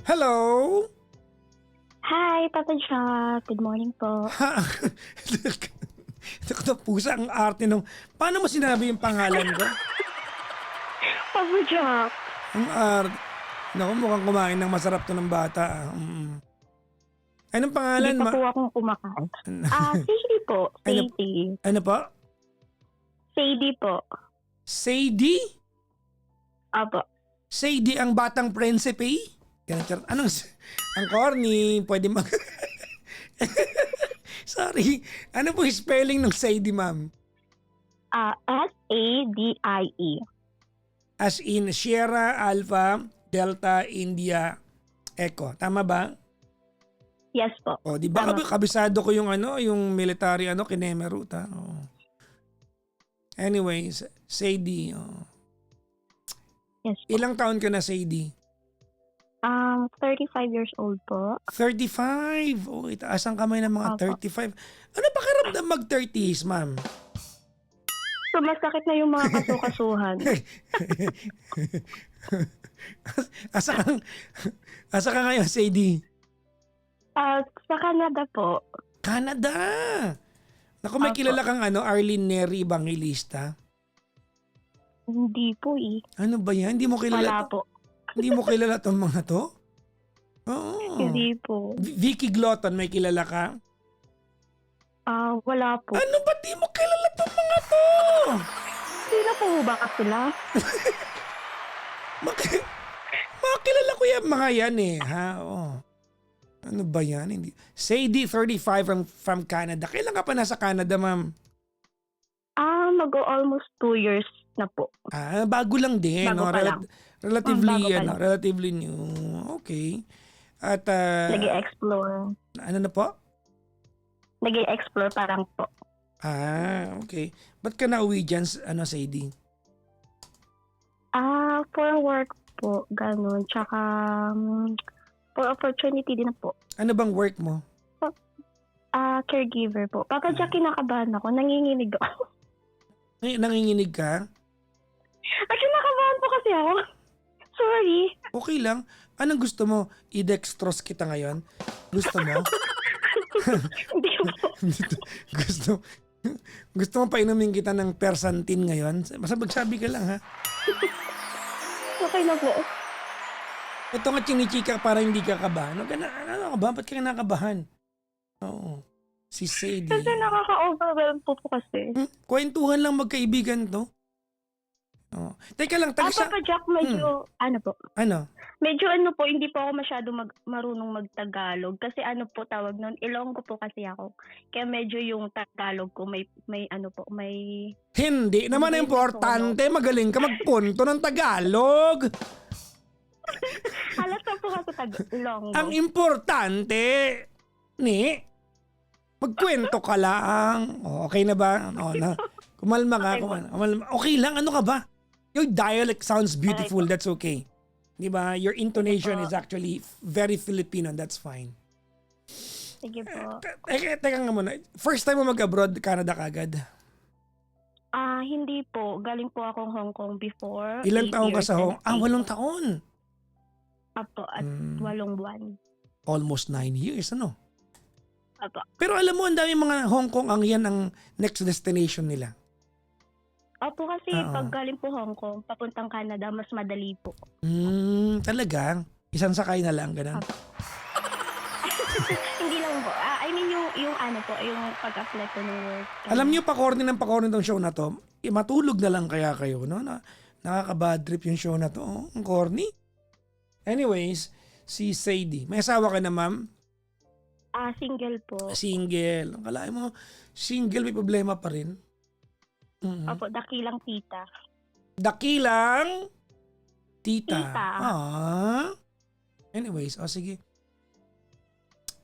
Hello? Hi, Papa Jack. Good morning po. Ito na pusa ang arte nung... Paano mo sinabi yung pangalan ko? Papa Jack. Ang arte. Naku, mukhang kumain ng masarap to ng bata. Anong pangalan? Hindi pa po akong kumakain. Sadie po. Sadie. Ano po? Sadie po. Sadie? Apo. Sadie ang batang prinsipe? Anong... Ang corny. Pwede mag... Sorry. Ano po yung spelling ng Sadie, ma'am? S-A-D-I-E. As in Sierra, Alpha, Delta, India, Echo. Tama ba? Yes po. O, di ba Tama. kabisado ko yung yung military Kinemerut, ha? O. Anyways, Sadie. Yes po. Ilang taon ka na, Sadie? 35 years old po. 35. Oh, itaas ang kamay ng mga Opo. 35. Ano pakiramdam mag-30s, ma'am? So, masakit na yung mga kasukasuhan. Asa ka ngayon, Sadie? Sa Canada po. Canada! Naku, may Opo. kilala kang Arlene Neri Evangelista. Hindi po eh. Ano ba yan? Hindi mo kilala Wala to? po. Hindi mo kilala tong mga to? Oo. Hindi po. Vicky Glotton, may kilala ka? Wala po. Ano ba di mo kilala tong mga to? Sino po ba sila? Makilala ko yan mga yan ha? Oo. Ano ba yan? Hindi. Sadie, 35 from Canada. Kailan ka pa nasa Canada, ma'am? Mag-go almost 2 years na po. Bago lang din. Bago pa lang. Relatively, Bago pa lang. relatively new. Okay. At, Nag-i-explore. ano na po? Nag-i-explore parang po. Okay. Ba't ka nauwi dyan, Sadie? For work po, ganun. Tsaka, for opportunity din po. Ano bang work mo? Caregiver po. Papa Jack, kinakabahan ako. Nanginginig ako. Nanginginig ka? Kinakabahan po kasi ako. Sorry. Okay lang. Anong gusto mo? I-dextrose kita ngayon? Gusto mo? Hindi po. gusto mo painumin kita ng Persantin ngayon? Basta magsabi ka lang, ha? Okay na po. Ito nga chinichika para hindi ka kabahan. Ano ka ba? Ba't ka nakabahan? Oo. Si Sadie. Kasi nakaka-overwhelm po kasi. Kwentuhan lang magkaibigan to. Oh. Teka lang, Papa Jack, medyo, Ano? medyo po, hindi po ako masyado marunong mag-Tagalog. Kasi tawag nun, Ilonggo po kasi ako. Kaya medyo yung Tagalog ko, may Hindi naman May importante. Magaling ka magpunto ng Tagalog. Halos na po kasi Ilonggo. Ang importante, magkwento ka lang. Okay na ba? Kumalma ka. Kumalma. Okay lang, ano ka ba? Your dialect sounds beautiful, that's okay. Di ba? Your intonation is actually very Filipino, that's fine. Sige po. Teka nga muna. First time mo mag-abroad, Canada kagad? Hindi po. Galing po akong Hong Kong before. Ilang 8 taon ka years sa Hong and 8 taon. Apo, at 8 buwan. Almost 9 years, ano? Apo. Pero alam mo, ang dami mga Hong Kong, yan ang next destination nila. Opo, kasi Oo. pag galing po Hong Kong, papuntang Canada, mas madali po. Talaga? Isang sakay na lang, ganun? Hindi lang po. I mean, yung pag-apply po ng work. Alam niyo, pakorni tong show na to, matulog na lang kaya kayo, no? Nakaka-bad trip yung show na to. Ang corny. Anyways, si Sadie. May asawa ka na, ma'am? Single po. Single. Ang kalahin mo, single, may problema pa rin. Opo, dakilang tita. Dakilang tita. Tita. Anyways, sige.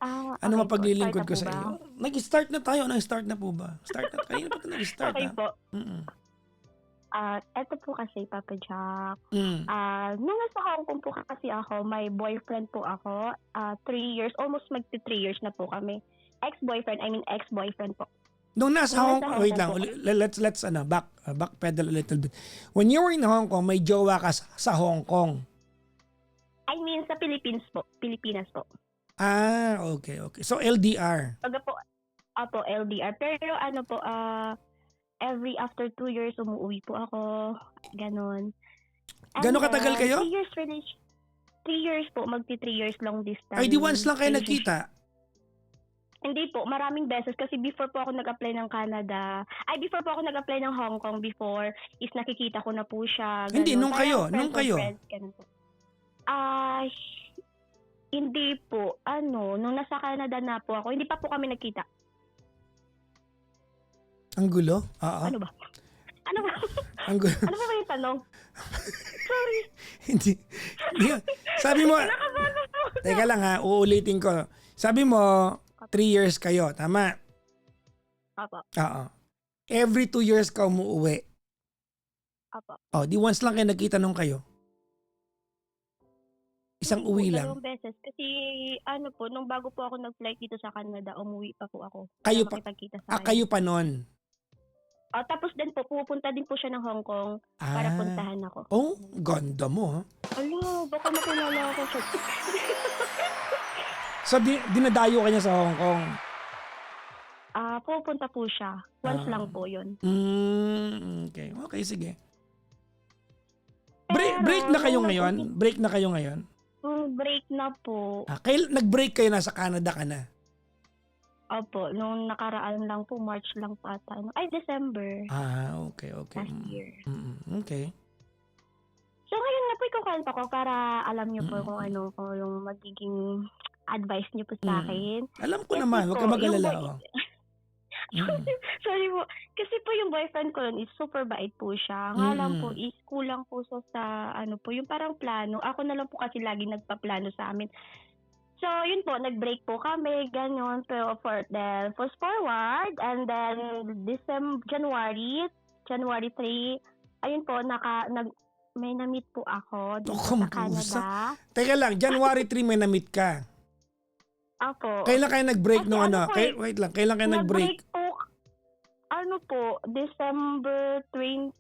Okay Ano po. mapaglilingkod ko Start sa na po iyo? Nag-start na tayo. Nag-start na po ba? Start na. Kanina pa ito nag-start. Okay ha? po. Mm-mm. Eto po kasi, Papa Jack. Mm. Nung nasa Hong Kong po kasi ako, may boyfriend po ako. 3 years, almost magti 3 years na po kami. Ex-boyfriend po. Nung nasa Nung Hong nasa Kong, Hong wait Kong lang, po. let's backpedal a little bit. When you were in Hong Kong, may jowa ka sa Hong Kong. I mean, sa Philippines po. Pilipinas po. Ah, okay, okay. So LDR. Pag po, apo, LDR. Pero ano po, every after 2 years, umuwi po ako. Ganon. Gano'ng katagal kayo? 3 years relation. 3 years po, magti 3 years long distance. Ay, di once lang kayo relationship. nagkita. Hindi po, maraming beses kasi before po ako nag-apply ng Canada, before po ako nag-apply ng Hong Kong before, is nakikita ko na po siya. Ganun. Hindi, nung kayo, Parang nung friends of kayo. friends, ganun po. Hindi po, nung nasa Canada na po ako, hindi pa po kami nagkita. Ang gulo? Oo. Ano ba? Ano ba? Ang gulo. Ano ba yung tanong? Sorry. Hindi. Sabi mo, Nakabago po. teka lang ha, uulitin ko. Sabi mo, 3 years kayo, tama? Apo, Oo. Every 2 years ka umuwi. apo. Oh, di once lang kayo nagkita nung kayo. Isang Hindi po, uwi lang. dalawang beses. Kasi po, nung bago po ako nag-flight dito sa Canada, umuwi pa po ako. Kayo Para pa- makipagkita sa kanya. Kayo pa nun. Tapos din po, pupunta din po siya ng Hong Kong para puntahan ako. Oh, ganda mo ha. Alo, baka makilala ako siya. So, dinadayo ka niya sa Hong Kong. Pupunta po siya. Once lang po yun. Okay. Okay, sige. Pero, Break na kayo nung ngayon? Break na kayo ngayon? Break na po. Nag-break kayo, nasa Canada ka na. Opo, nung nakaraan lang po, March lang po ata. December. Okay, okay. Last year. Okay. So ngayon na po ikukwento ko para alam niyo po kung ano po yung magiging advice niyo po sa akin. Alam ko Kasi naman, huwag ka po, mag-alala. yung Sorry po. Kasi po yung boyfriend ko nun is super bait po siya. Nga lang po is kulang po sa yung parang plano. Ako na lang po kasi lagi nagpaplano sa amin. So, yun po, nag-break po kami, ganyan. Pero fast forward, and then January 3, ayun po, may na-meet po ako dito sa Canada. Teka lang, January 3 may na-meet ka. Ako. Kailan kayo nag-break Kasi nung ano? po eh, Wait lang, kailan kayo nag-break? po, December 20,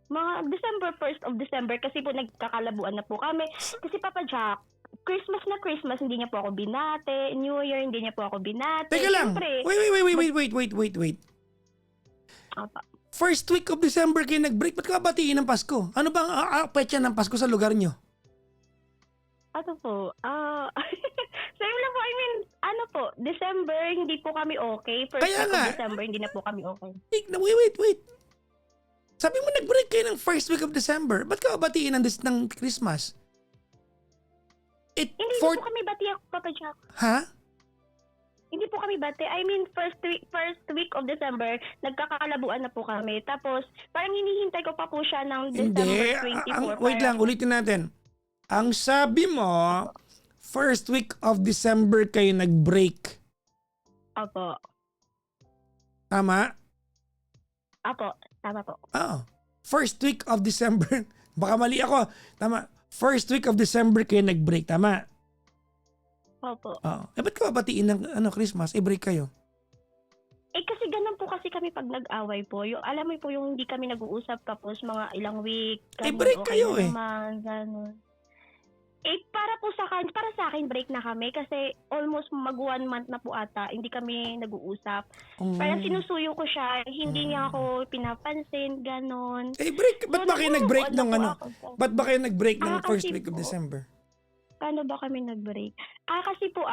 mga December 1st of December, kasi po nagkakalabuan na po kami. Kasi Papa Jack, Christmas na Christmas, hindi niya po ako binate. New Year, hindi niya po ako binate. Teka lang. Siyempre, Wait. Apa. First week of December kayo nag-break. Ba't ka batiin ng Pasko? Ano bang petsa ng Pasko sa lugar nyo? Ano po? Same lang po. I mean, December, hindi po kami okay. First Kaya week nga. of December, hindi na po kami okay. Wait. Sabi mo nag-break kayo ng first week of December. Ba't ka batiin ng Christmas? Hindi po kami bati, Papa Jack. Ha? Hindi po kami bati. I mean, first week of December, nagkakalabuan na po kami. Tapos, parang hinihintay ko pa po siya ng December 24. Wait lang, ulitin natin. Ang sabi mo, first week of December kayo nag-break. Opo. Tama? Apo, tama po. Oo. First week of December. Baka mali ako. Tama. First week of December kayo nag-break. Tama? Opo. Oo. Ba't ka batiin ng Christmas? Break kayo. Kasi ganun po kasi kami pag nag-away po. Yung, alam mo po yung hindi kami nag-uusap tapos mga ilang week. Ganun, break kayo na naman, ganun. Para sa akin, break na kami kasi almost mag 1 month na po ata, hindi kami nag-uusap. Parang sinusuyo ko siya, hindi niya ako pinapansin, ganon. Break. Ba't ba kayo nag-break ng Ba't ba kayo nag-break ng first kasi week of po, December? Paano ba kami nag-break? Kasi po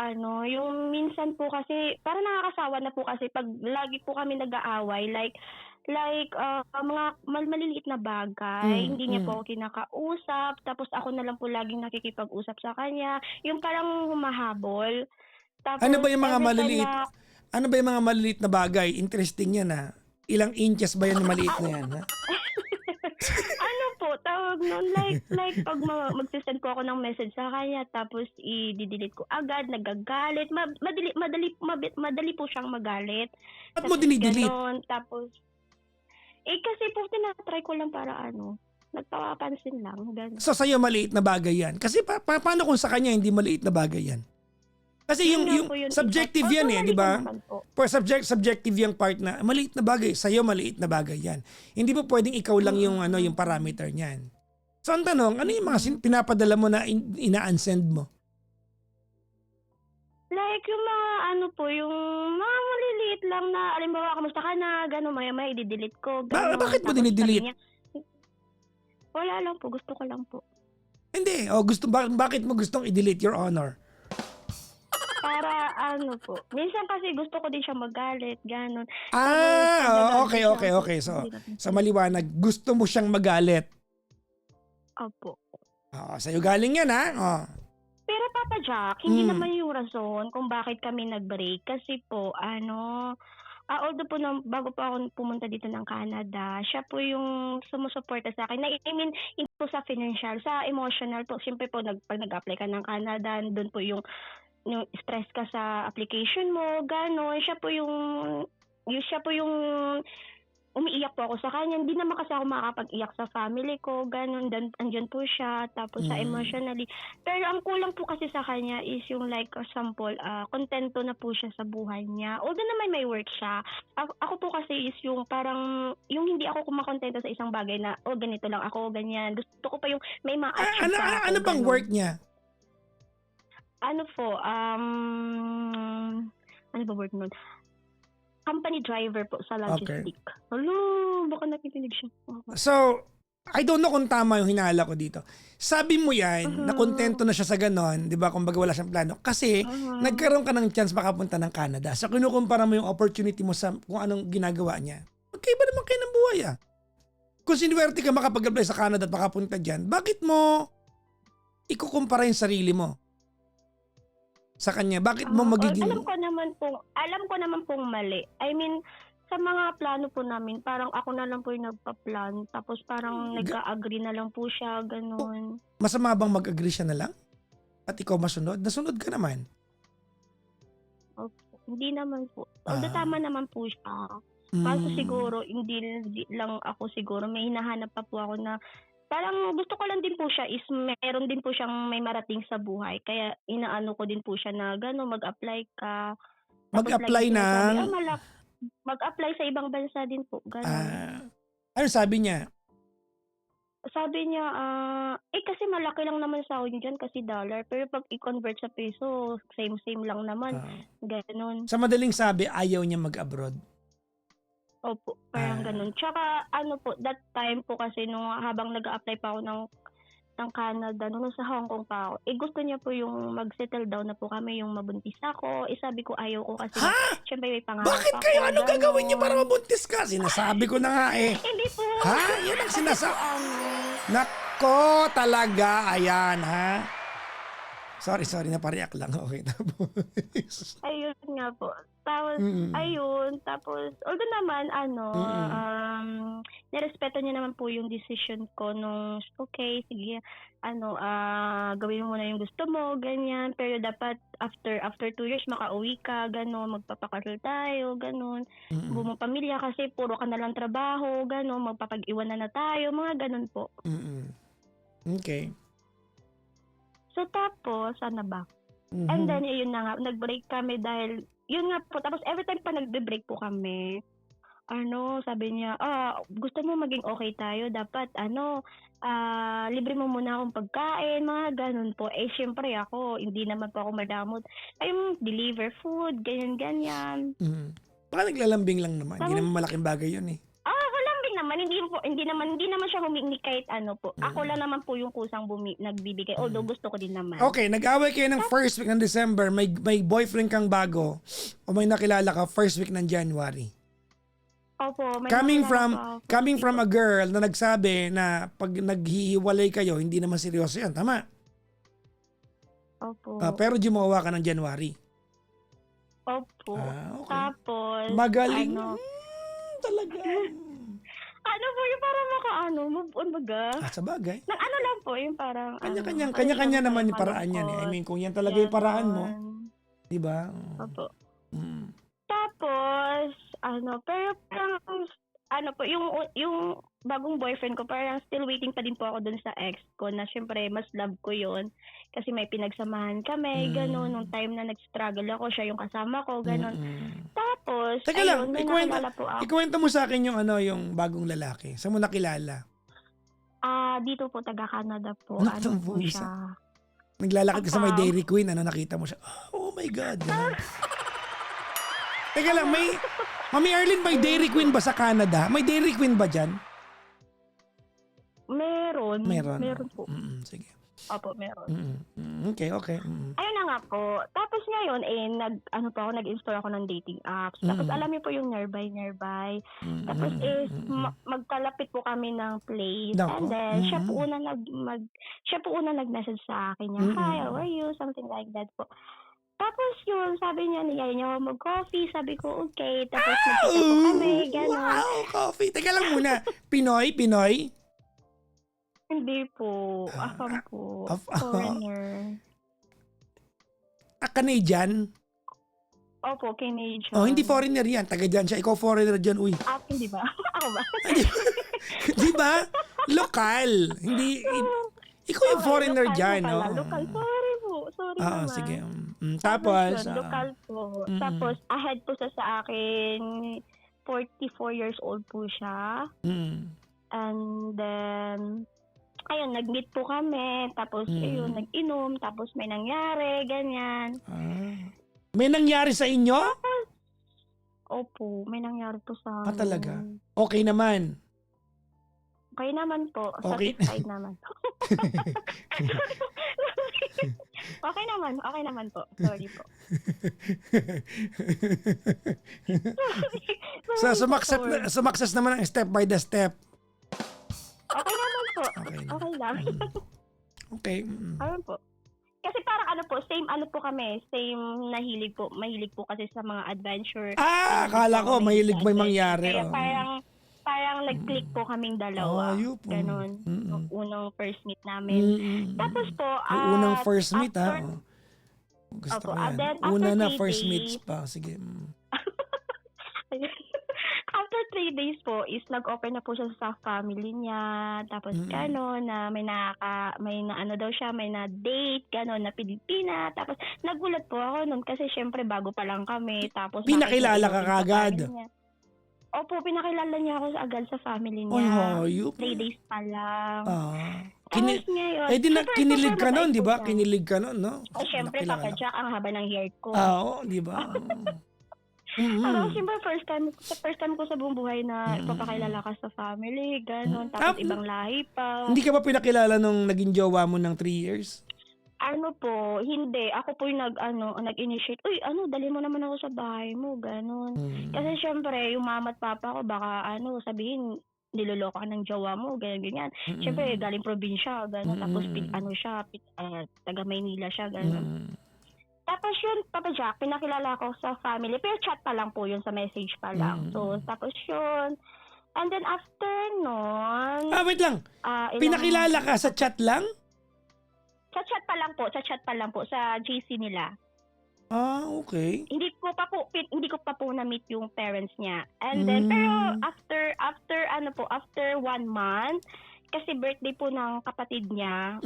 yung minsan po kasi, parang nakakasawa na po kasi pag lagi po kami nag-aaway, like mga maliliit na bagay, hindi niya po ako kinakausap, tapos ako na lang po laging nakikipag-usap sa kanya, yung parang humahabol. Tapos, Ano ba yung mga maliliit? na, Ano ba yung mga maliliit na bagay? Interesting yan ha. Ilang inches ba yan na maliit na yan ha? tawag nun, like pag magsisend po ako ng message sa kanya, tapos i-delete ko agad, nagagalit, madali po siyang magalit. Ba't mo dinidelete? Ganon, tapos, kasi po tinatry ko lang para nagpapapansin lang. Ganon. So sa'yo maliit na bagay yan. Kasi paano kung sa kanya hindi maliit na bagay yan? Kasi yung subjective yan di ba? Subjective yung part na maliit na bagay. Sa'yo maliit na bagay yan. Hindi po pwedeng ikaw lang yung parameter niyan. So ang tanong, ano yung mga pinapadala mo na ina-unsend mo? Like yung mga ano po, yung mga maliliit lang na, alimbawa, kamusta ka na, gano'n, maya-maya i-delete ko, gano'n. Bakit mo Tapos dinidelete? sabi niya, wala lang po, gusto ko lang po. Hindi. Bakit mo gustong i-delete, Your Honor? Para ano po, minsan kasi gusto ko din siya magalit, gano'n. Okay. So maliwanag, gusto mo siyang magalit. Opo. Sa'yo galing yan, ha? Pero Papa Jack, hindi naman yung rason kung bakit kami nag-break. Kasi po, although po bago po ako pumunta dito ng Canada, siya po yung sumusuporta sa akin. I mean, hindi po sa financial, sa emotional po. Siyempre po, pag nag-apply ka ng Canada, doon po yung stress ka sa application mo, gano'n. Siya po yung umiiyak po ako sa kanya. Hindi naman kasi ako makakapag-iyak sa family ko, gano'n. Andyan po siya, tapos sa emotionally. Pero ang kulang po kasi sa kanya is yung like, example, kontento na po siya sa buhay niya. Although naman may work siya, ako po kasi is yung parang, yung hindi ako kumakontento sa isang bagay na, ganito lang ako, ganyan. Gusto ko pa yung may ma-achieve pa ako. Ano bang ganun. work niya? Ano po, ano ba work nun? Company driver po sa logistic. Hello, baka nakikinig siya. So, I don't know kung tama yung hinala ko dito. Sabi mo yan, na kontento na siya sa ganon, di ba, kung baga wala siyang plano. Kasi, nagkaroon ka ng chance makapunta ng Canada. So, kinukumpara mo yung opportunity mo sa kung anong ginagawa niya. Magkaiba naman kayo ng buhay, ah. Kung sinuwerte ka makapag-apply sa Canada at makapunta dyan, bakit mo ikukumpara yung sarili mo sa kanya? Bakit mo magiging... Alam ko naman pong mali. I mean, sa mga plano po namin, parang ako na lang po yung nagpa-plan. Tapos parang nagka-agree na lang po siya, ganun. Masama bang mag-agree siya na lang? At ikaw masunod? Nasunod ka naman. Okay. Hindi naman po. Although tama naman po siya. Kaso siguro, hindi lang ako siguro. May hinahanap pa po ako na parang gusto ko lang din po siya is meron din po siyang may marating sa buhay. Kaya inaano ko din po siya na gano'n, mag-apply ka. Mag-apply ng... Mag-apply sa ibang bansa din po. Gano'n. Ano sabi niya? Sabi niya, kasi malaki lang naman sa akin dyan kasi dollar. Pero pag i-convert sa peso, same-same lang naman. Gano'n. Sa madaling sabi, ayaw niya mag-abroad. Opo, parang ganun. Tsaka ano po, that time po kasi nung habang nag-a-apply pa ako ng Canada, nung nasa Hong Kong pa ako, gusto niya po yung mag-settle down na po kami, yung mabuntis ako. Sabi ko ayaw ko kasi syempre may pangarap Bakit ako. kayo? Ano gagawin niyo para mabuntis ka? Sinasabi ko na nga eh. Hindi po. Yan ang sinasabi. Nako talaga. Ayan, ha? Sorry, napariyak lang. Okay, tapos. Ayun nga po. Tapos, although naman, nirespeto niya naman po yung decision ko nung, okay, sige, gawin mo muna yung gusto mo, ganyan. Pero dapat, after 2 years, makauwi ka, gano'n, magpapakasal tayo, gano'n. Bumong pamilya kasi puro ka na lang trabaho, gano'n, magpapag-iwan na tayo, mga gano'n po. Okay. So, tapos, ano ba? And then, yun na nga, nag-break kami dahil, yun nga po, tapos every time pa nag-break po kami, sabi niya, gusto mo maging okay tayo, dapat, libre mo muna akong pagkain, mga ganun po. Syempre ako, hindi naman po ako madamot. Deliver food, ganyan. Baka naglalambing lang naman. Hindi naman malaking bagay yun eh. Malambing naman. Hindi naman siya humingi kahit ano po. Ako lang naman po yung kusang nagbibigay. Although gusto ko din naman. Okay, nag-away kayo ng first week ng December. May boyfriend kang bago o may nakilala ka first week ng January. Opo. Coming from a girl na nagsabi na pag naghihiwalay kayo, hindi naman seryoso yan. Tama? Opo. Pero gumawa ka ng January. Opo. Okay. Tapos, magaling. Talaga. Po yung parang move on baga. Sa bagay. Lang po yung parang Kanya-kanya naman yung paraan yan eh. I mean, kung yan talaga yung paraan mo, di ba? Opo. Tapos, pero parang, po, yung bagong boyfriend ko, parang still waiting pa din po ako dun sa ex ko na syempre, mas love ko yon kasi may pinagsamahan kami, gano'n, nung time na nag-struggle ako, siya yung kasama ko, gano'n. Tapos, teka lang, may nakilala po ako. ikwento mo sa akin yung yung bagong lalaki. Saan mo nakilala? Dito po, taga-Canada po. Ano Ano po, po isa? siya? Naglalakad ka sa may Papa. Dairy Queen, nakita mo siya. Oh my God. Ganun. Teka lang, Mami Arlene, may Dairy Queen ba sa Canada? May Dairy Queen ba dyan? Meron. Meron. Meron po. Sige. Opo, meron. Okay. Ayun na nga po. Tapos ngayon, nag-install ako ng dating apps. Tapos alam niyo po yung Nearby. Tapos magkalapit po kami ng place. Nako. And then, siya po una nag-message sa akin niya, "Hi, how are you?" Something like that po. Tapos yun, sabi niya, niyaya niya ako mag-coffee. Sabi ko, okay. Tapos nagkita po kami, gano'n. Wow, coffee. Teka lang muna. Pinoy? Hindi po. Afam po. Foreigner. Canadian? Opo, Canadian. Oh, hindi foreigner yan. Taga dyan siya. Ikaw foreigner dyan, uy. Hindi ba? Ako ba? Di ba? Lokal. Hindi. Ikaw yung foreigner lokal dyan, po no? pala. Lokal. Sorry po. Sorry naman. Sige. Tapos, yun, lokal po. Tapos, ahead po sa akin, 44 years old po siya. And then, ayun, nag-meet po kami. Tapos, ayun, nag-inom. Tapos, may nangyari, ganyan. May nangyari sa inyo? Opo, may nangyari po sa amin. Talaga? Okay naman. Okay naman po. Okay. Satisfied naman. Okay naman po. Sorry po. So, sumakses naman ang step by the step. Okay naman po. Okay na. Okay lang. Okay. Ayun po. Kasi parang same kami. Same mahilig po kasi sa mga adventure. Akala ko mahilig may mangyari. Kaya parang nag-click po kaming dalawa. Ayun po. Ganon. Yung unang first meet namin. Tapos po, yung unang first meet, after, ha? Gusto Opo, ko yan. then after Una na 3 first days, meets pa. Sige. After 3 days po is nag-offer na po siya sa family niya. Tapos gano'n na may na-date, gano'n na Pilipina. Tapos nagulat po ako nun kasi syempre bago pa lang kami. Tapos Pinakilala ka kagad? Opo, pinakilala niya ako agad sa family Ay, niya. hayop. 3 days pa lang. Kinilig super ka nun, di ba? mabait po siya. Kinilig ka nun, no? Syempre, Papa Jack, ang haba ng hair ko. Oo, di ba? Parang siyempre first time ko sa buong buhay na ipapakilala ka sa family, gano'n. Tapos ibang lahi pa. Hindi ka ba pinakilala nung naging jowa mo ng 3 years? Hindi. Ako po yung nag-initiate. Uy, dali mo naman ako sa bahay mo, gano'n. Kasi syempre, yung mama at papa ko baka sabihin, niloloko ka ng jowa mo, ganyan. Syempre, galing probinsya, gano'n. Tapos taga Maynila siya, gano'n. Tapos yun, Papa Jack, pinakilala ko sa family. Pero chat pa lang po yun, sa message pa lang. So, tapos yun. And then after nun... Wait lang. Pinakilala ka sa chat lang? Sa chat pa lang po, sa GC nila. Okay. Hindi ko pa po na-meet yung parents niya. And then, pero after 1 month, kasi birthday po ng kapatid niya,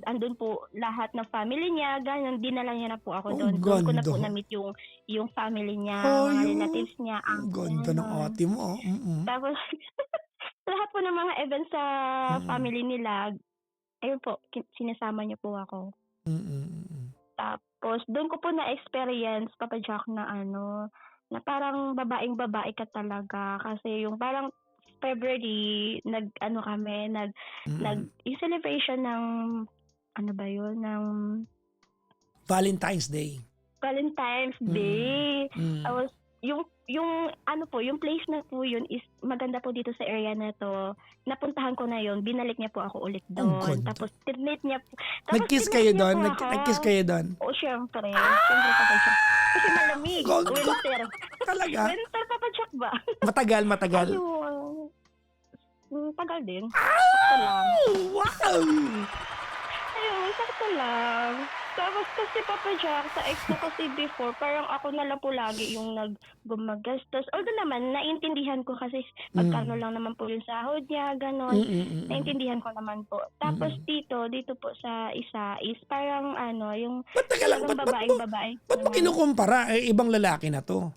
andun po lahat ng family niya, ganyan, dinala niya na po ako doon. Doon ko na po na-meet yung family niya, mga relatives niya. Ang ganda ng ate mo. Tapos, lahat po ng mga events sa family nila, ayun po, sinasama niya po ako. Tapos, doon ko po na-experience, Papa Jack, na na parang babaeng-babae ka talaga. Kasi yung parang February, yung celebration ng, ng Valentine's Day. Valentine's Day. Tapos, yung place na po yun is maganda po dito sa area na to. Napuntahan ko na yun, binalik niya po ako ulit doon. Tapos, tinit niya po. Nag-kiss kayo doon? Nag-kiss kayo doon? Oo, syempre. Syempre, Papa Jack. Kasi malamig. Winter. Talaga? Winter, Papa Jack ba? Matagal. Ayun. Tagal din. Sakto lang. Wow! Ayun, sakto lang. Tapos kasi Papa Jack, sa ex ko kasi before, parang ako na lang po lagi yung gumagastos. Although naman, naintindihan ko kasi magkano lang naman po yung sahod niya, gano'n. Naintindihan ko naman po. Tapos dito po sa isa is parang yung Ba't babaeng-babae. Ba't mo kinukumpara? Ibang lalaki na to.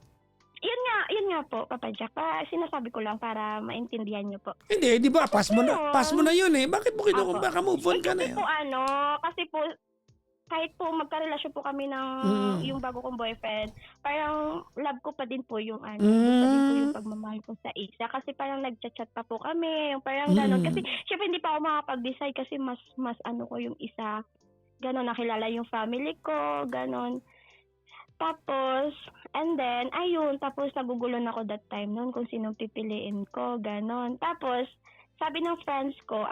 Yun nga po, Papa Jack. Sinasabi ko lang para maintindihan niyo po. Hindi, di ba? Pass mo na yun eh. Bakit mo Apo. baka move on ka na Kasi eh. po kasi po, kahit po magkarelasyon po kami ng yung bago kong boyfriend, parang love ko pa din po yung gusto din po yung pagmamahal ko sa isa. Kasi parang nagchat-chat pa po kami, yung parang gano'n. Kasi syempre hindi pa ako makapag-decide kasi mas ko yung isa. Gano'n, nakilala yung family ko, gano'n. Tapos, and then, ayun, tapos nagugulo na ako that time noon kung sinong pipiliin ko, gano'n. Tapos, sabi ng friends ko,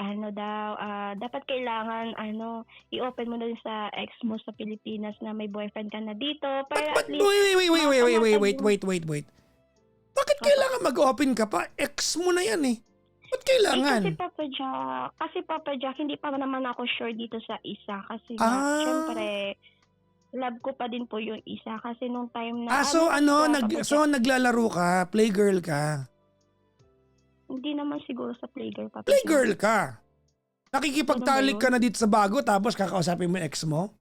dapat kailangan, i-open mo dun sa ex mo sa Pilipinas na may boyfriend ka na dito. Para But at least, wait. Bakit kailangan mag-open ka pa? Ex mo na yan eh. Ba't kailangan? Kasi Papa Jack, hindi pa naman ako sure dito sa isa. Kasi syempre, love ko pa din po yung isa. Kasi nung time na... so naglalaro ka, playgirl ka. Hindi naman siguro sa playgirl, Papa Jack. Playgirl ka. Nakikipagtalik ka na dito sa bago tapos kakausapin mo yung ex mo?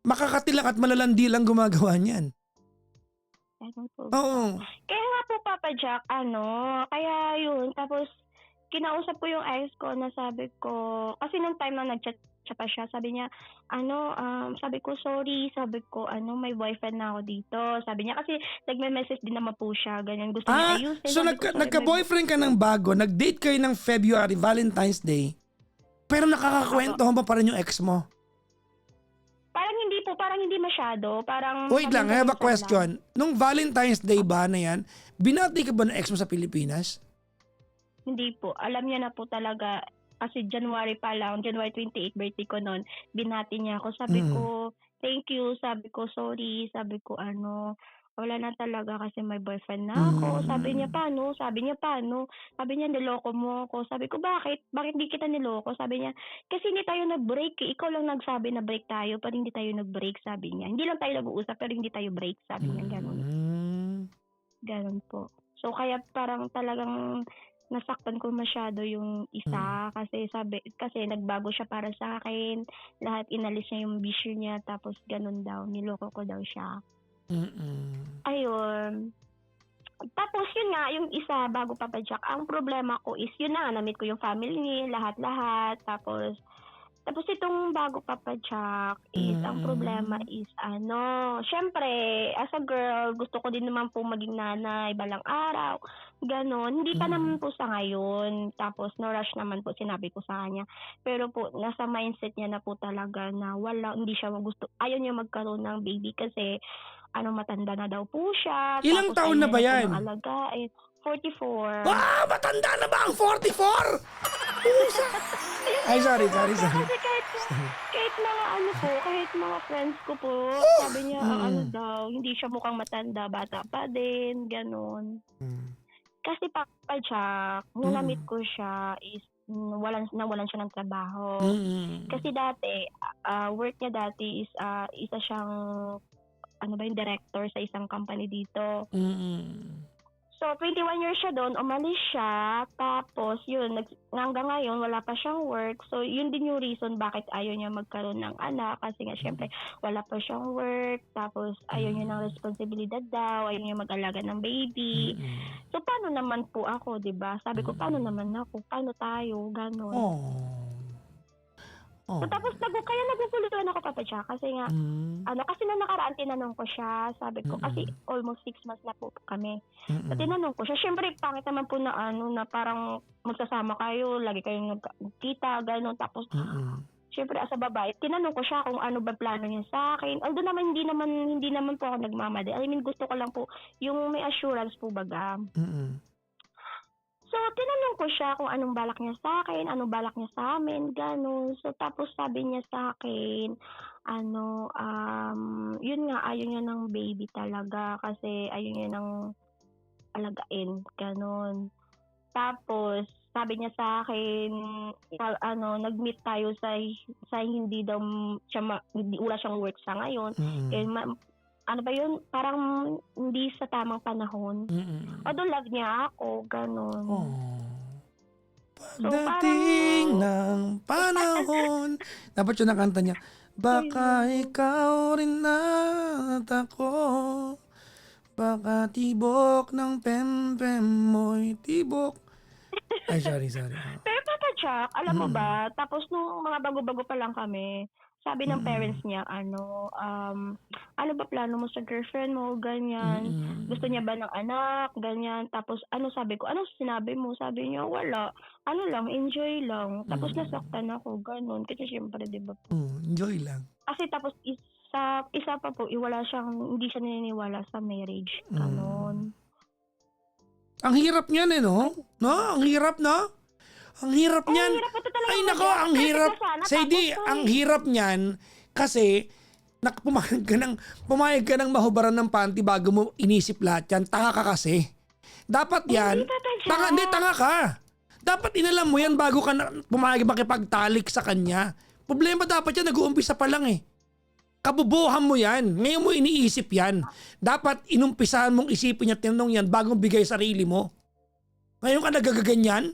Makakatilak at malalandi lang gumagawa niyan. Oo. Kaya nga po, Papa Jack, kaya yun. Tapos, kinausap ko yung ex ko na sabi ko, kasi nung time na nag-chat pa siya, sabi niya, sabi ko, sorry, sabi ko, may boyfriend na ako dito. Sabi niya, kasi nagme-message din naman po siya, ganyan, gusto niya ayusin. So nagka-boyfriend ka ng bago, nag-date kayo ng February, Valentine's Day, pero nakakakwentuhan pa rin yung ex mo? Parang hindi masyado. Wait lang, I have a question. Nung Valentine's Day ba na yan, binati ka ba ng ex mo sa Pilipinas? Hindi po. Alam niya na po talaga, kasi January 28 birthday ko noon, binati niya ako. Sabi ko, thank you. Sabi ko, sorry. Sabi ko, wala na talaga kasi may boyfriend na ako. Sabi niya, paano? Sabi niya, niloko mo ako. Sabi ko, bakit? Bakit di kita niloko? Sabi niya, kasi hindi tayo nag-break. Ikaw lang nagsabi na break tayo, pero hindi tayo nag-break, sabi niya. Hindi lang tayo nag-uusap, pero hindi tayo break, sabi niya. Ganun po. So, kaya parang talagang nasaktan ko masyado yung isa kasi nagbago siya para sa akin. Lahat inalis niya yung bisyo niya, tapos ganun daw, niloko ko daw siya. Ayun. Tapos yun nga, yung isa bago Papa Jack, ang problema ko is yun na, na-meet ko yung family niya, lahat-lahat. Tapos itong bago Papa Jack is, ang problema is syempre, as a girl, gusto ko din naman po maging nanay, balang araw, ganon. Hindi pa naman po sa ngayon. Tapos, no rush naman po, sinabi ko sa kanya. Pero po, nasa mindset niya na po talaga na hindi siya ayaw niya magkaroon ng baby kasi, matanda na daw po siya. Ilang tapos, taon na ba yan? 44. Wow, matanda na ba ang 44? Ay, sorry. Kasi kahit mga friends ko po, sabi niya, daw, hindi siya mukhang matanda, bata pa din, ganon. Kasi Papa Jack, nung na-meet ko siya is, nawalan siya ng trabaho. Kasi dati, work niya dati is, isa siyang, yung director sa isang company dito. So, 21 years siya doon, umalis siya, tapos yun, hanggang ngayon, wala pa siyang work. So, yun din yung reason bakit ayaw niya magkaroon ng anak. Kasi nga, syempre, wala pa siyang work, tapos ayaw niya ng responsibilidad daw, ayaw niya mag-alaga ng baby. So, paano naman po ako, diba? Sabi ko, paano naman ako? Paano tayo? Ganon. So, tapos kaya naguguluhan ako, Papa Jack, kasi nga, kasi nung nakaraan tinanong ko siya, sabi ko, kasi almost 6 months na po kami. So, tinanong ko siya, syempre, pangit naman po na na parang magsasama kayo, lagi kayong nagkita, gano'n, tapos, syempre, as a babae, tinanong ko siya kung ano ba plano niya sa akin. Although naman, hindi naman po ako nagmamadali. I mean, gusto ko lang po, yung may assurance po baga. So, tinanong ko siya kung anong balak niya sa akin, anong balak niya sa amin, gano'n. So, tapos sabi niya sa akin, yun nga, ayaw niya ng baby talaga kasi ayaw niya ng alagain, gano'n. Tapos, sabi niya sa akin, nag-meet tayo sa hindi daw wala siyang work sa ngayon. Parang hindi sa tamang panahon. Although love niya ako, gano'n. Pagdating ng panahon. Dapat yun ang kanta niya. Baka ikaw rin at ako. Baka tibok ng pempem mo'y tibok. Ay, sorry. Pero Papa Jack, alam mo ba, tapos nung mga bago-bago pa lang kami, sabi ng parents niya, ano ba plano mo sa girlfriend mo, ganyan. Gusto niya ba ng anak, ganyan. Tapos sabi ko, ano sinabi mo? Sabi niya, wala. Ano lang, enjoy lang. Tapos nasaktan ako, ganun. Kasi syempre, di ba po? Enjoy lang. Kasi tapos isa pa po, hindi siya naniniwala sa marriage. Ganun. Ang hirap niyan no? No? Ang hirap, no? Ang hirap niyan. Ang hirap po talaga. Ay nako, ang hirap. Sadie, ang hirap niyan kasi pumayag ka ng mahubaran ng panty bago mo inisip lahat yan. Tanga ka kasi. Dapat yan. Tanga ka. Dapat inalam mo yan bago ka pumayag makipagtalik sa kanya. Problema dapat yan, nag-uumpisa pa lang eh. Kabubuhan mo yan. Ngayon mo iniisip yan. Dapat inumpisahan mong isipin at tinanong yan bago bigay sarili mo. Ngayon ka nagagaganyan?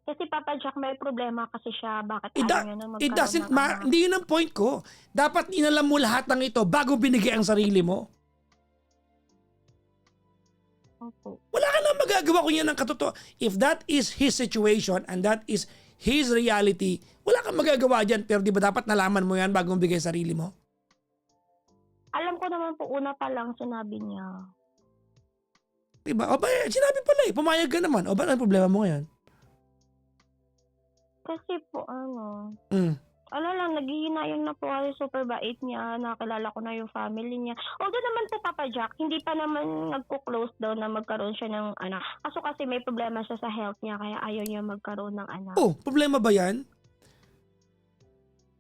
Kasi Papa Jack, may problema kasi siya. Bakit ayaw niya na It magkaroon doesn't ng matter. anak? Hindi yun ang point ko. Dapat inalam mo lahat ng ito bago binigay ang sarili mo. Opo. Wala ka na magagawa kung yan ang katotoo. If that is his situation and that is his reality, wala kang magagawa dyan. Pero di ba dapat nalaman mo yan bago bigay sarili mo? Alam ko naman po, una pa lang sinabi niya. Diba? O ba, sinabi pala eh. Pumayag ka naman. O ba ang problema mo ngayon? Kasi po, Mm. naghihinayang na po ako, super bait niya, nakilala ko na yung family niya. Although naman po, Papa Jack, hindi pa naman nagko-close daw na magkaroon siya ng anak. Kaso kasi may problema siya sa health niya, kaya ayaw niya magkaroon ng anak. Oh, problema ba yan?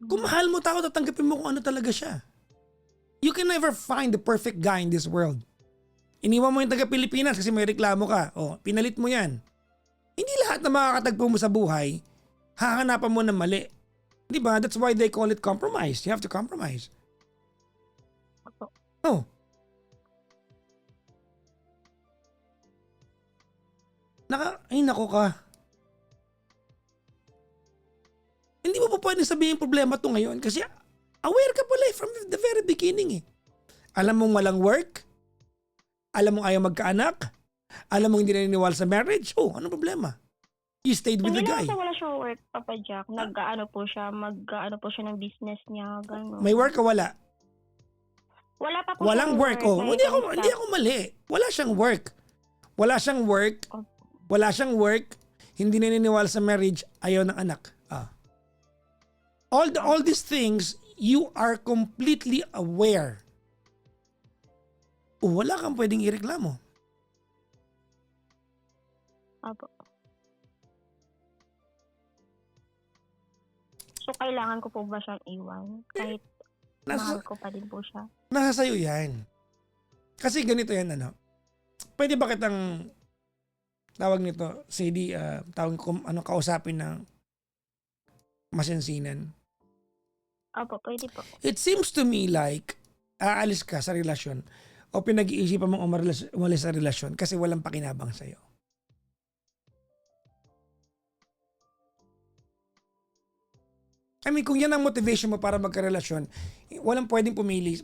Kung mahal mo tao, tatanggapin mo kung ano talaga siya. You can never find the perfect guy in this world. Iniwan mo yung taga-Pilipinas kasi may reklamo ka. Oh, pinalit mo yan. Hindi lahat na makakatagpo mo sa buhay, hahanapan mo ng mali. Diba? That's why they call it compromise. You have to compromise. Oh. Ay nako ka. Hindi mo pa pwedeng sabihin problema to ngayon kasi aware ka pala from the very beginning eh. Alam mong walang work? Alam mong ayaw magkaanak? Alam mong hindi naniniwala sa marriage? Oh, anong problema? You stayed with the guy. Hindi naman wala siyang work, Papa Jack. Mag-ano po siya ng business niya, gano'n. May work o wala? Wala pa po Walang siyang work. Oh, hindi ako mali. Wala siyang work. Wala siyang work. Wala siyang work. Hindi naniniwala sa marriage. Ayaw ng anak. All these things, you are completely aware. Wala kang pwedeng ireklamo. Apo. So, kailangan ko po ba siyang iwan? Kahit mahal ko pa din po siya. Nasa sayo yan. Kasi ganito yan, Pwede ba kitang tawag nito, CD, kausapin ng masinsinan? Apo, pwede po. It seems to me like aalis ka sa relasyon o pinag-iisipan mong umalis sa relasyon kasi walang pakinabang sa'yo. I mean, kung yan ang motivation mo para magkarelasyon, walang pwedeng pumilit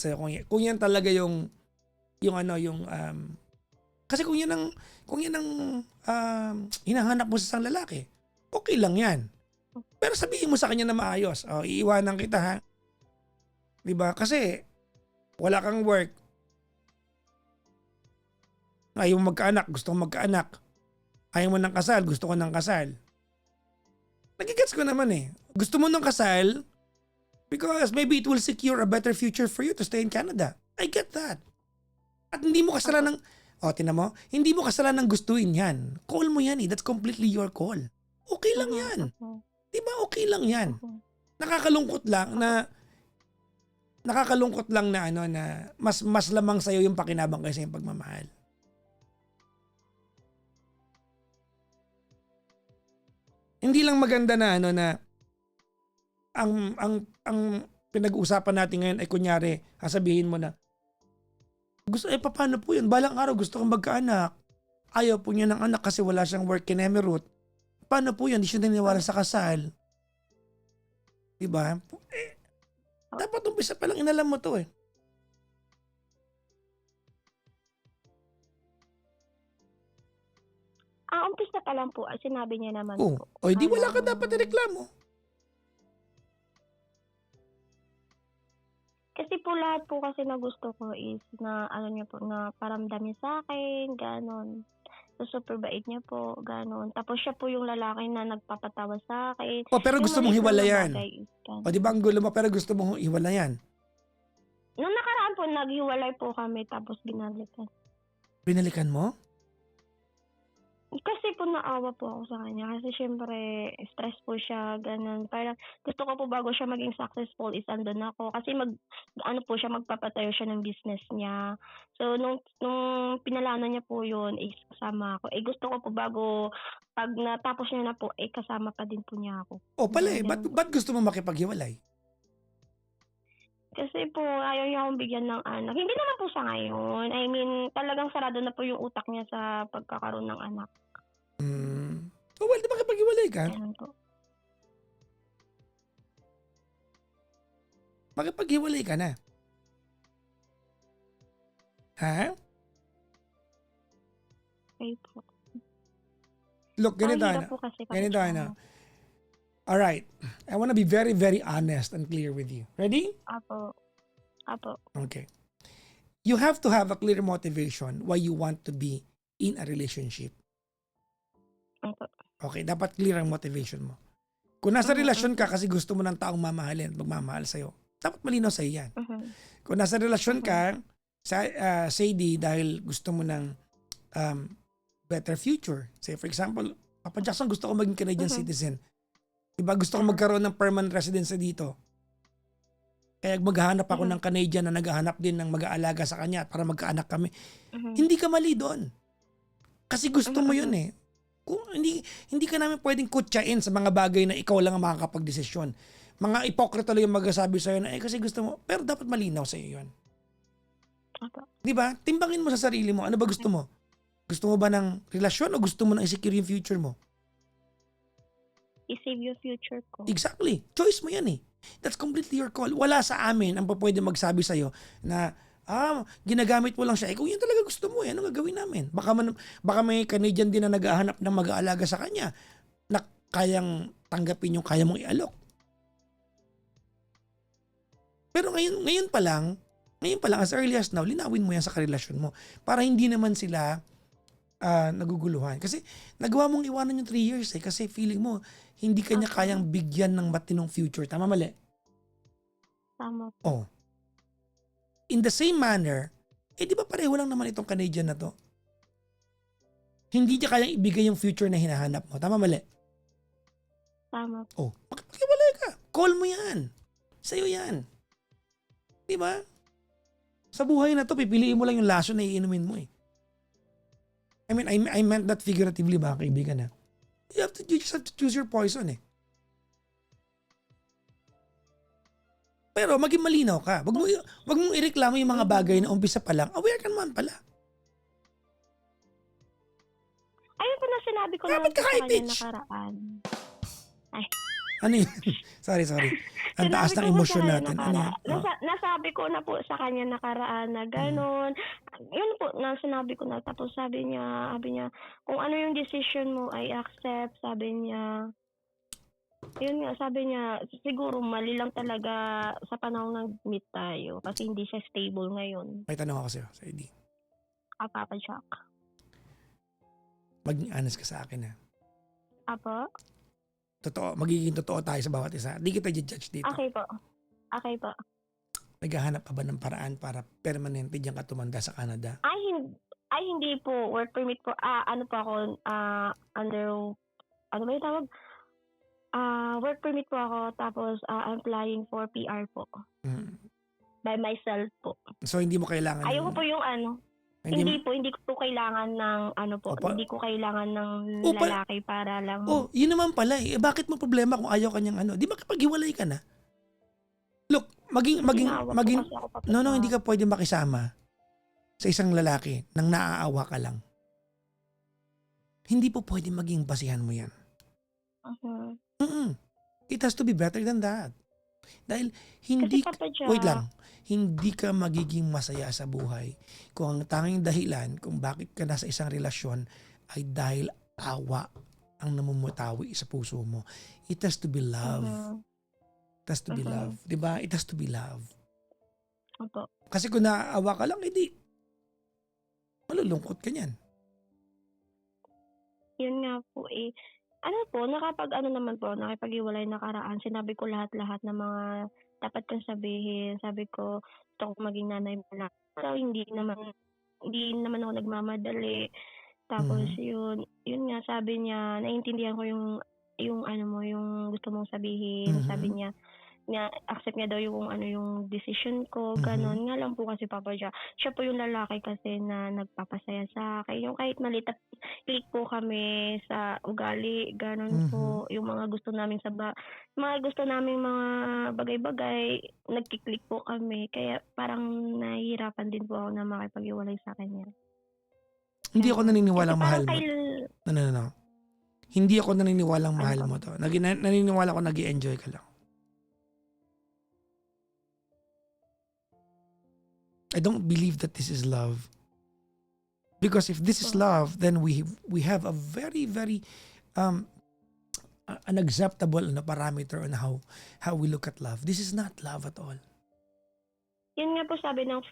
sa'yo. Kung yan talaga kasi kung yan ang hinahanap mo sa isang lalaki, okay lang yan. Pero sabihin mo sa kanya na maayos, iiwanan kita ha. Diba? Kasi wala kang work. Ayaw mo magkaanak, gusto ko magkaanak. Ayaw mo ng kasal, gusto ko ng kasal. Nagigets ko naman eh. Gusto mo ng kasal because maybe it will secure a better future for you to stay in Canada. I get that. At hindi mo kasalanan tinan mo, hindi mo kasalanan gustuin yan. Call mo yan eh. That's completely your call. Okay lang yan. Diba? Okay lang yan. Nakakalungkot lang na mas lamang sa'yo yung pakinabang kaysa yung pagmamahal. Hindi lang maganda na ang pinag-uusapan natin ngayon ay kunyari, sasabihin mo na paano po yun? Balang araw gusto kong magkaanak. Ayaw po niya ng anak kasi wala siyang work in Emirate. Paano po yun? Hindi siya naniniwala sa kasal. Diba? Dapat umpisa pa lang inalam mo to eh. Umpisa pa lang po, sinabi niya naman Oh, po. o di wala ka Parang dapat ireklamo. kasi po lahat po kasi na gusto ko is na ano niya po, na paramdam niya sa'kin, gano'n. So, super bait niya po, gano'n. Tapos siya po yung lalaki na nagpapatawa sa'kin. O pero Yung gusto mong maliit lang na hiwalayan. bagay is O di ba gano'n. ang gulo mo pero gusto mong hiwalayan. Nung nakaraan po, naghiwalay po kami tapos binalikan. Binalikan mo? Kasi po naawa po ako sa kanya kasi siyempre stress po siya, gano'n. Parang gusto ko po bago siya maging successful is andun ako kasi ano po siya, magpapatayo siya ng business niya. So nung pinalano niya po yun is kasama ako. Gusto ko po bago 'pag natapos niya na po, kasama pa din po niya ako. O pala Gano'n po. ba't gusto mo makipaghiwalay? Kasi po ayaw niya akong bigyan ng anak. Hindi naman po sa ngayon. I mean, talagang sarado na po yung utak niya sa pagkakaroon ng anak, O well, di makipaghiwalay ka? gano'n po. Makipaghiwalay ka na. Ha? Okay po. Look, ganito Hirap na. po kasi Ganito pakisama. na. Alright. I wanna be very, very honest and clear with you. Ready? Apo. Apo. Okay. You have to have a clear motivation why you want to be in a relationship. Apo. Okay, dapat clear ang motivation mo. Kung nasa relasyon ka kasi gusto mo ng taong mamahalin at magmamahal sa'yo, dapat malinaw sa'yo yan. Kung nasa relasyon ka, say dahil gusto mo ng better future. Say for example, Papa Jackson, gusto ko maging Canadian citizen. Diba gusto ko magkaroon ng permanent residence dito. Kaya maghahanap ako ng Canadian na naghahanap din ng mag-aalaga sa kanya para magkaanak kami. Hindi ka mali doon. Kasi gusto mo yun eh. Kung hindi ka namin pwedeng kutsain sa mga bagay na ikaw lang ang makakapag-desisyon. Mga ipokrito lang yung magsasabi sa'yo na kasi gusto mo. Pero dapat malinaw sa'yo yun. Apo. Di ba? Timbangin mo sa sarili mo. Ano ba gusto mo? Gusto mo ba ng relasyon o gusto mo ng i-secure yung future mo? I-save yung future ko. Exactly. Choice mo yan eh. That's completely your call. Wala sa amin ang pwede magsabi sa'yo na ginagamit mo lang siya. Kung yan talaga gusto mo, ano gagawin namin? Baka may Canadian din na naghahanap ng mag-aalaga sa kanya na kayang tanggapin yung kaya mong ialok. Pero ngayon pa lang, as early as now, linawin mo yan sa karelasyon mo para hindi naman sila naguguluhan. Kasi nagawa mong iwanan yung 3 years eh kasi feeling mo hindi kanya kayang bigyan ng matinong future. Tama mali? Tama po. Oh. In the same manner, di ba pareho lang naman itong Canadian na to? Hindi niya kayang ibigay yung future na hinahanap mo. Tama mali? Tama po. Oh, makipaghiwalay ka. Call mo yan. Sa'yo yan. Di ba? Sa buhay na to, pipiliin mo lang yung laso na iinumin mo eh. I mean, I meant that figuratively ba, kaibigan na? You just have to choose your poison eh. Pero maging malinaw ka. Wag mong ireklamo yung mga bagay na umpisa pa lang. Aware ka naman pala. Ayun po na sinabi ko Dapat naman po ka sa high kanya pitch. nakaraan. Ano yun? sorry. Ang taas Sinabi ng ko po emosyon sa kanya natin. Ano yun? nasabi ko na po sa kanya nakaraan na gano'n. Yun po, na sinabi ko na. Tapos sabi niya, kung ano yung decision mo, I accept. Sabi niya, yun nga, sabi niya, siguro mali lang talaga sa panahon nag-meet tayo kasi hindi siya stable ngayon. May tanong ako sa'yo, sa ID. Papa Jack. Maging honest ka sa akin ha. Apo? Magiging totoo tayo sa bawat isa. Di kita judge dito. Okay po. Okay po. Naghahanap ka ba ng paraan para permanente diyan ka tumanda sa Canada? Ay, hindi po. Work permit po. Ano po ako, under, ano ba yung tawag? Work permit po ako, tapos applying for PR po. By myself po. So, hindi mo kailangan... Ayoko po yung ano. Hindi ko po kailangan ng ano po. Hindi ko kailangan ng lalaki para lang. Yun naman pala eh. Bakit mo problema kung ayaw kanyang ano? Di ba kapag-hiwalay ka na? Look, hindi ka pwede makisama sa isang lalaki nang naaawa ka lang. Hindi po pwede maging basihan mo yan. It has to be better than that. Dahil wait lang, hindi ka magiging masaya sa buhay kung ang tanging dahilan kung bakit ka nasa isang relasyon ay dahil awa ang namumutawi sa puso mo. It has to be love. Mhm. It has to be Mhm. love. Diba? It has to be love. Opo. Kasi kung naaawa ka lang, edi malulungkot ka niyan. Yun nga po eh. Ano po, naman po, nakipag-iwalay nakaraan, sinabi ko lahat-lahat ng mga dapat kong sabihin. Sabi ko, gusto ko maging nanay mo na. Pero hindi naman ako nagmamadali. Tapos Mhm. yun nga sabi niya, naiintindihan ko yung ano mo, yung gusto mong sabihin. Sabi Mhm. niya, accept niya daw yung decision ko, Mhm. gano'n. Nga lang po kasi Papa siya po yung lalaki kasi na nagpapasaya sa akin. Yung kahit maliit na click po kami sa ugali, gano'n Mhm. po. Yung mga gusto naming mga bagay-bagay, nagki-click po kami. Kaya parang nahihirapan din po ako na makipag-hiwalay sa kanya, Hindi ako gano'n. Kasi naniniwalang mahal parang mo. No, no, no. Hindi ako naniniwalang ano mahal po, mo to. Naniniwala ko nag-i-enjoy ka lang. I don't believe that this is love. Because if this is po. love, then we have a very, very um unacceptable parameter on how we look at love. This is not love at all. Yun nga po sabi ng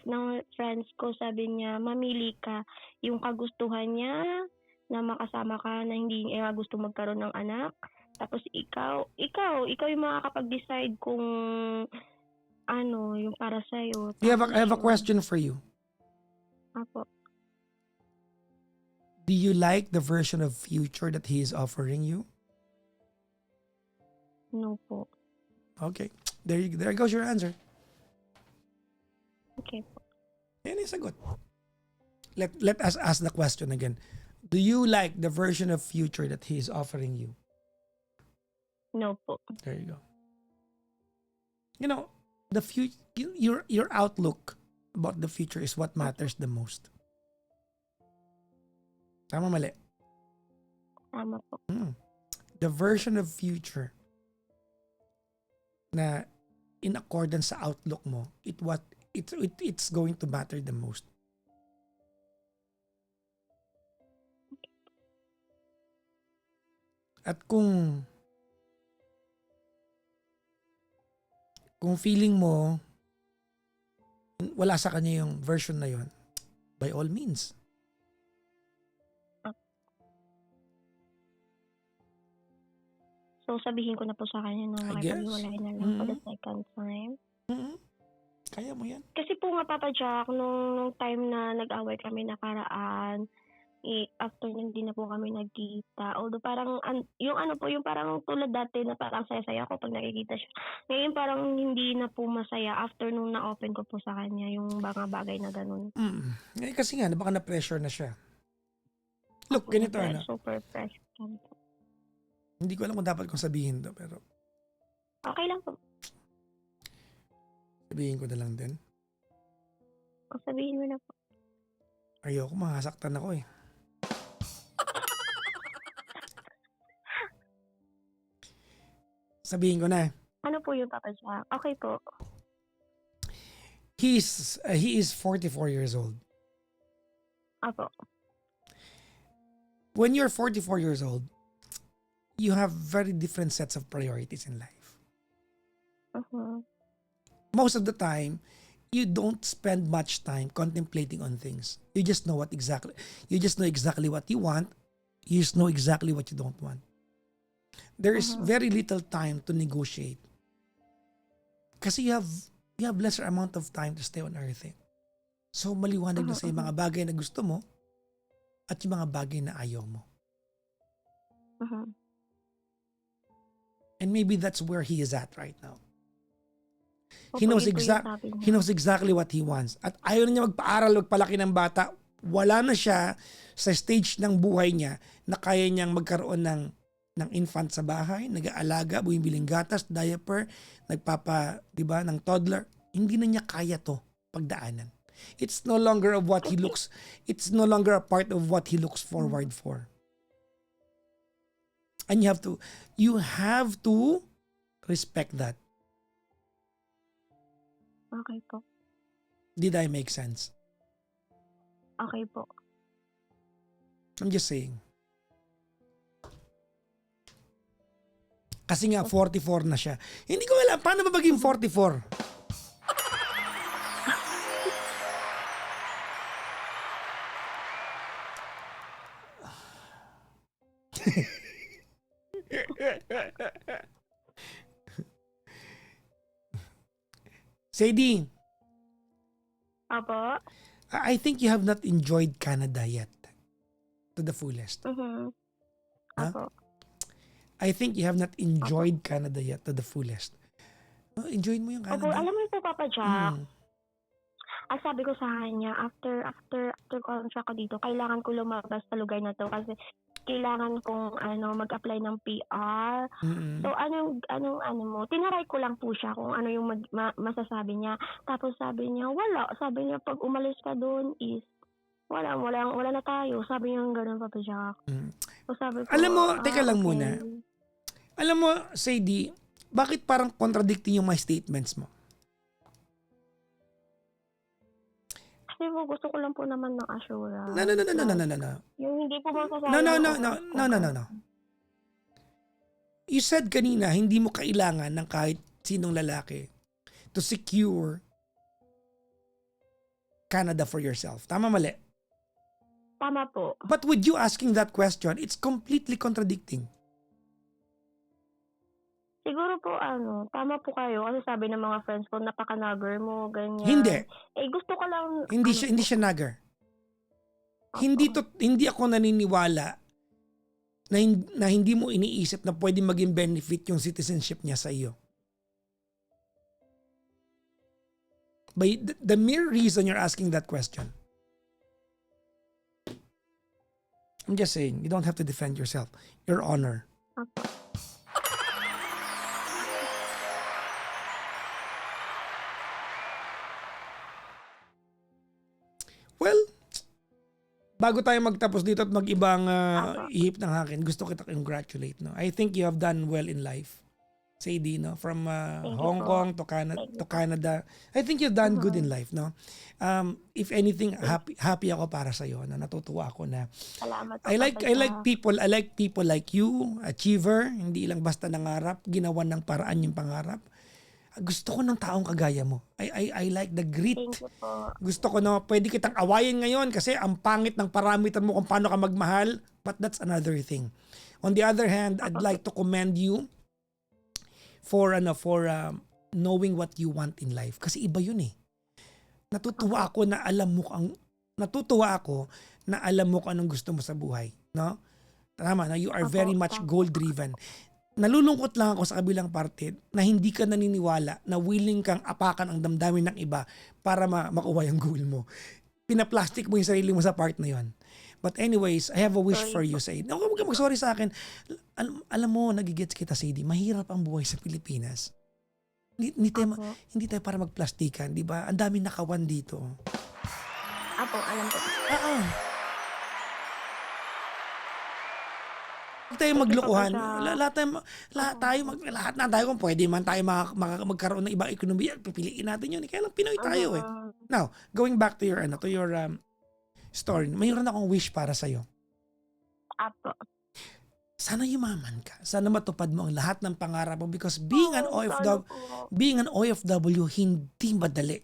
friends ko, sabi niya, mamili ka, yung kagustuhan niya na makasama ka na hindi niya gusto magkaroon ng anak. Tapos ikaw yung makakapag-decide kung ano, yung para sa'yo. Tapos I have a yun, question for you. apo, Do you like the version of future that he is offering you? no po. Okay. There goes your answer. Okay po. Yan yung sagot. Let us ask the question again. Do you like the version of future that he is offering you? No po. There you go. You know, the future, your outlook about the future is what matters the most. Tama mali? Tama po. The version of future na in accordance sa outlook mo, it's going to matter the most. At kung feeling mo wala sa kanya yung version na yon, by all means. So sabihin ko na po sa kanya na I guess. makipag-hiwalay na lang for the second time. Mhm. Kaya mo yan. Kasi po nga Papa Jack, nung time na nag-away kami nakaraan, after nun hindi na po kami nagkita. Although parang yung ano po, yung parang tulad dati na parang saya-saya ako pag nakikita siya. Ngayon parang hindi na po masaya after nung na-open ko po sa kanya yung mga bagay na ganun. Kasi nga, baka na-pressure na siya. Look, ganito Super fresh. Hindi ko alam kung dapat kong sabihin to, pero Okay lang po. sabihin ko na lang din. Sabihin mo na po. Ayoko, mahasaktan ako eh. Sabihin ko na. Ano po yung Papa Jack? Okay po. He is 44 years old. Apo. When you're 44 years old, you have very different sets of priorities in life. Uh-huh. Most of the time, you don't spend much time contemplating on things. You just know exactly what you want. You just know exactly what you don't want. There is very little time to negotiate. Kasi you have lesser amount of time to stay on earth. So maliwanag na sa mga bagay na gusto mo at yung mga bagay na ayaw mo. And maybe that's where he is at right now. He knows exactly what he wants. At ayaw na niya magpaaral, magpalaki ng bata. Wala na siya sa stage ng buhay niya na kaya niyang magkaroon ng infant sa bahay, nag-aalaga, bumibiling gatas, diaper, ng toddler. Hindi na niya kaya to pagdaanan. It's no longer of what he looks, it's no longer a part of what he looks forward for. And you have to respect that. Okay po. Did I make sense? Okay po. I'm just saying. Kasi nga 44 na siya. Hindi ko alam, paano ba maging 44? Sadie, Opo. I think you have not enjoyed Canada yet to the fullest. Mhm. Huh? Opo. I think you have not enjoyed Canada yet to the fullest. Oh, enjoy mo yung Opo, Canada. alam mo po, Papa Jack, Mm. ang sabi ko sa kanya, after contract ko dito, kailangan ko lumabas sa lugar na to kasi kailangan kong mag-apply ng PR. Mm-mm. So, anong mo, tinaray ko lang po siya kung ano yung masasabi niya. Tapos sabi niya, wala. Sabi niya, pag umalis ka doon is, wala na tayo. Sabi niya gano'n, Papa Jack. Mm. So, sabi ko, Alam mo, teka lang okay. muna. Alam mo, Sadie, bakit parang contradicting yung my statements mo? Kasi po, gusto ko lang po naman ng assurance. No. Yung hindi po masasabi. No. You said kanina, hindi mo kailangan ng kahit sinong lalaki to secure Canada for yourself. Tama, mali? Tama po. But with you asking that question, it's completely contradicting. Siguro po tama po kayo kasi sabi ng mga friends ko napaka-nagger mo, ganyan. Hindi. Gusto ko lang Hindi siya nagger. Hindi ako naniniwala na hindi mo iniisip na pwede maging benefit yung citizenship niya sa iyo. By the mere reason you're asking that question. I'm just saying, you don't have to defend yourself. Your honor. Opo. Well, bago tayo magtapos dito at mag-ibang ihip ng hangin, gusto kita congratulate. No? I think you have done well in life. Sadie, no? From Hong Kong to Canada. I think you've done good in life. No? If anything, happy ako para sa iyo. No? Natutuwa ako na Salamat po. I like people like you, achiever, hindi lang basta nangarap, ginawan ng paraan yung pangarap. Gusto ko ng taong kagaya mo. I like the grit. Thank you po. Gusto ko na pwede kitang awayin ngayon kasi ang pangit ng parameter mo kung paano ka magmahal, but that's another thing. On the other hand, I'd like to commend you for knowing what you want in life kasi iba yun eh. Natutuwa ako na alam mo kung anong gusto mo sa buhay, no? Tama na, you are very much goal driven. Nalulungkot lang ako sa kabilang parte na hindi ka naniniwala na willing kang apakan ang damdamin ng iba para makuha yung goal mo. Pinaplastic mo yung sarili mo sa part na yun. But anyways, I have a wish for you, Sadie. Huwag ka mag-sorry sa akin. Alam mo, nagigets kita, Sadie. Mahirap ang buhay sa Pilipinas. Hindi tayo para magplastikan, di ba? Ang daming nakawan dito. Apo, alam ko. Huwag tayo maglokohan. Lahat na tayo kung pwede man tayo magkaroon ng ibang ekonomiya, pipiliin natin yun. Kaya lang Pinoy tayo eh. Now, going back to your story, mayroon akong wish para sa'yo. Apo. Sana yumaman ka. Sana matupad mo ang lahat ng pangarap mo because being an OFW hindi madali.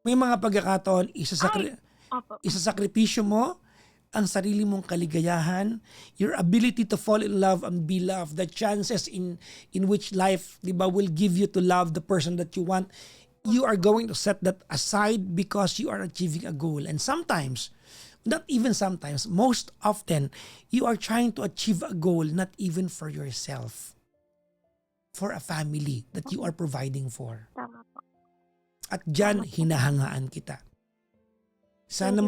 May mga pagkakataon, isasakripisyo mo ang sarili mong kaligayahan, your ability to fall in love and be loved, the chances in which life, di ba, will give you to love the person that you want. You are going to set that aside because you are achieving a goal. And sometimes, not even sometimes, most often, you are trying to achieve a goal not even for yourself, for a family that you are providing for. Tama po. At dyan, hinahangaan kita. Sana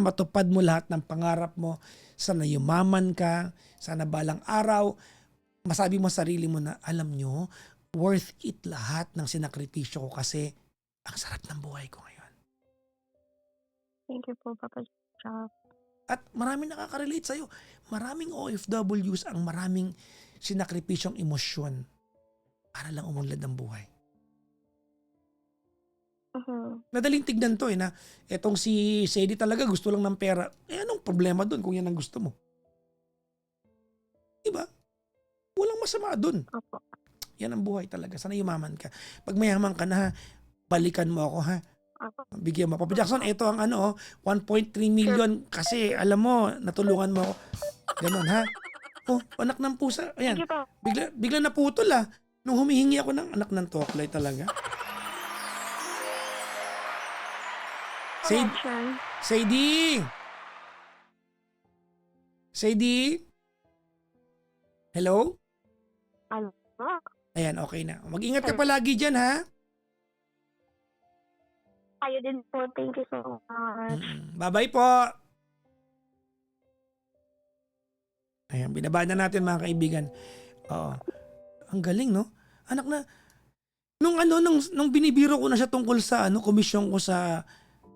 matupad mo lahat ng pangarap mo. Sana yumaman ka. Sana balang araw, masabi mo sa sarili mo na, alam nyo, worth it lahat ng sinakripisyo ko kasi ang sarap ng buhay ko ngayon. Thank you po, Papa Jack. At maraming nakaka-relate sa'yo. Maraming OFWs ang maraming sinakripisyong emosyon para lang umunlad ang buhay. Madaling tignan to na etong si Sadie talaga gusto lang ng pera. Anong problema dun kung yan ang gusto mo? Diba? Walang masama dun. Opo. Yan ang buhay talaga. Sana yumaman ka. Pag mayaman ka na, ha, balikan mo ako, ha? Opo. Bigyan mo. Papa Jackson, ito ang 1.3 million kasi alam mo, natulungan mo ako. Ganon, ha? Oh, anak ng pusa. Ayan. Thank you po. Bigla naputol, ah. Nung humihingi ako ng anak ng toklay talaga. Connection. Sadie! Sadie? Hello? Ano? Ayan, okay na. Mag-ingat ka palagi dyan, ha? Kayo din po. Thank you so much. Bye-bye po! Ayan, binaba na natin mga kaibigan. Oo. Ang galing, no? Anak na, nung binibiro ko na siya tungkol sa komisyon ko sa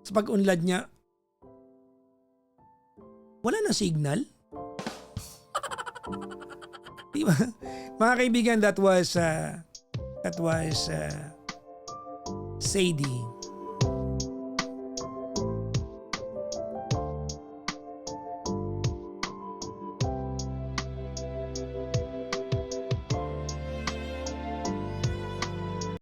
pag-unlad niya, wala na signal. Diba? Mga kaibigan, that was Sadie.